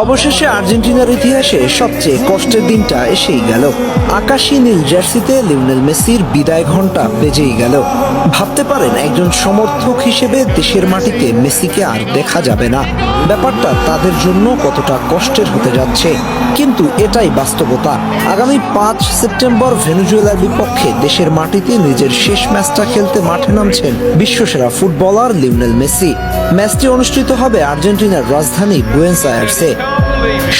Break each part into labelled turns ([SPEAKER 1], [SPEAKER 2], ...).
[SPEAKER 1] অবশেষে আর্জেন্টিনার ইতিহাসে সবচেয়ে কষ্টের দিনটা এসেই গেল। আকাশী নীল জার্সিতে লিওনেল মেসির বিদায় ঘণ্টা বেজেই গেল। ভাবতে পারেন একজন সমর্থক হিসেবে দেশের মাটিতে মেসিকে আর দেখা যাবে না। ব্যাপারটা তাদের জন্য কতটা কষ্টের হতে যাচ্ছে, কিন্তু এটাই বাস্তবতা। আগামী 5 সেপ্টেম্বর ভেনেজুয়েলার বিপক্ষে দেশের মাটিতে নিজের শেষ ম্যাচটা খেলতে মাঠে নামছেন বিশ্বসেরা ফুটবলার লিওনেল মেসি। ম্যাচটি অনুষ্ঠিত হবে আর্জেন্টিনার রাজধানী বুয়েনোস আয়ার্সে।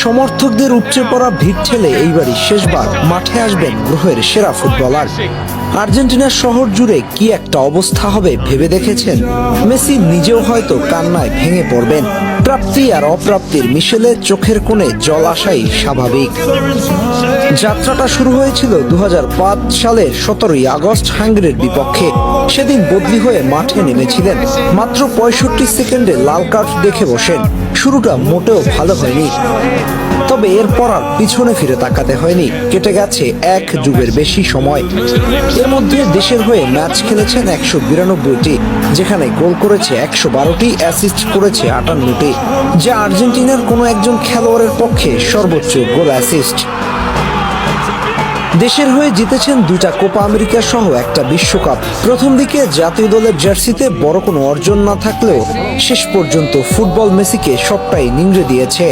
[SPEAKER 1] সমর্থকদের উপচে পড়া ভিড় ঠেলে এইবারই শেষবার মাঠে আসবেন গ্রহের সেরা ফুটবলার। আর্জেন্টিনার শহর জুড়ে কি একটা অবস্থা হবে ভেবে দেখেছেন? মেসি নিজেও হয়তো কান্নায় ভেঙে পড়বেন। প্রাপ্তি আর অপ্রাপ্তির মিশেলে চোখের কোণে জল আসাই স্বাভাবিক। যাত্রাটা শুরু হয়েছিল 2005 সালের 17 আগস্ট হাঙ্গেরির বিপক্ষে। সেদিন বদলি হয়ে মাঠে নেমেছিলেন। মাত্র 65 সেকেন্ডে লাল কার্ড দেখে বসেন। শুরুটা মোটেও ভালো হয়নি, তবে এরপর আর পিছনে ফিরে তাকাতে হয়নি। কেটে গেছে এক যুগের বেশি সময়। এর মধ্যে দেশের হয়ে ম্যাচ খেলেছেন 192টি, যেখানে গোল করেছে 112টি, অ্যাসিস্ট করেছে 58টি, যা আর্জেন্টিনার কোনো একজন খেলোয়াড়ের পক্ষে সর্বোচ্চ গোল অ্যাসিস্ট। দেশের হয়ে জিতেছেন 2টা কোপা আমেরিকা সহ একটা বিশ্বকাপ। প্রথম দিকে জাতীয় দলের জার্সিতে বড় কোনো অর্জন না থাকলেও শেষ পর্যন্ত ফুটবল মেসিকে সবটাই নিংড়ে দিয়েছে।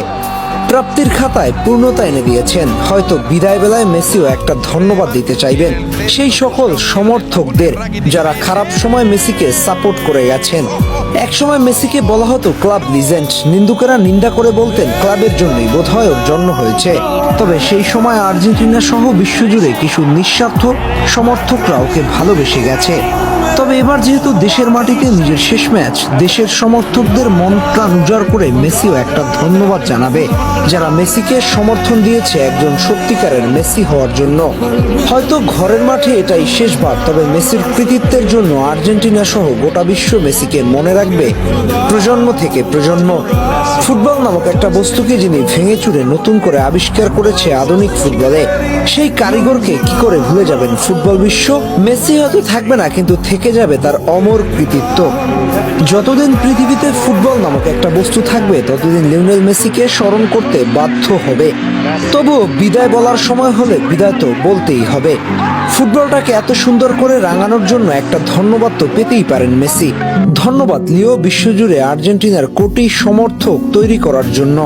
[SPEAKER 1] প্রাপ্তির খাতায় পূর্ণতা এনে দিয়েছেন। হয়তো বিদায় বেলায় মেসিও একটা ধন্যবাদ দিতে চাইবেন সেই সকল সমর্থকদের যারা খারাপ সময় মেসিকে সাপোর্ট করে গেছেন। একসময় মেসিকে বলা হতো ক্লাব লিজেন্ড। নিন্দুকেরা নিন্দা করে বলতেন ক্লাবের জন্যই বোধহয় ওর জন্ম হয়েছে। তবে সেই সময় আর্জেন্টিনা সহ বিশ্বজুড়ে কিছু নিঃস্বার্থ সমর্থকরা ওকে ভালোবেসে গেছে। তবে এবার যেহেতু দেশের মাটিতে নিজের শেষ ম্যাচ, দেশের সমর্থকদের মন প্রাণ উজাড় করে মেসিও একটা ধন্যবাদ জানাবে যারা মেসিকে সমর্থন দিয়েছে একজন সত্যিকারের মেসি হওয়ার জন্য। হয়তো ঘরের মাঠে এটাই শেষবার, তবে মেসির কৃতিত্বের জন্য আর্জেন্টিনা সহ গোটা বিশ্ব মেসিকে মনে রাখবে প্রজন্ম থেকে প্রজন্ম। ফুটবল নামক একটা বস্তুকে যিনি ভেঙে চুরে নতুন করে আবিষ্কার করেছে আধুনিক ফুটবলে, সেই কারিগরকে কি করে ভুলে যাবেন ফুটবল বিশ্ব? মেসি হয়তো থাকবে না, কিন্তু থেকে যাবে তার অমর কৃতিত্ব। যতদিন পৃথিবীতে ফুটবল নামক একটা বস্তু থাকবে, ততদিন লিওনেল মেসিকে স্মরণ করতে বাধ্য হবে। তবুও বিদায় বলার সময় হলে বিদায় তো বলতেই হবে। ফুটবলটাকে এত সুন্দর করে রাঙানোর জন্য একটা ধন্যবাদ তো পেতেই পারেন মেসি। ধন্যবাদ লিও, বিশ্বজুড়ে আর্জেন্টিনার কোটি সমর্থক তৈরি করার জন্য।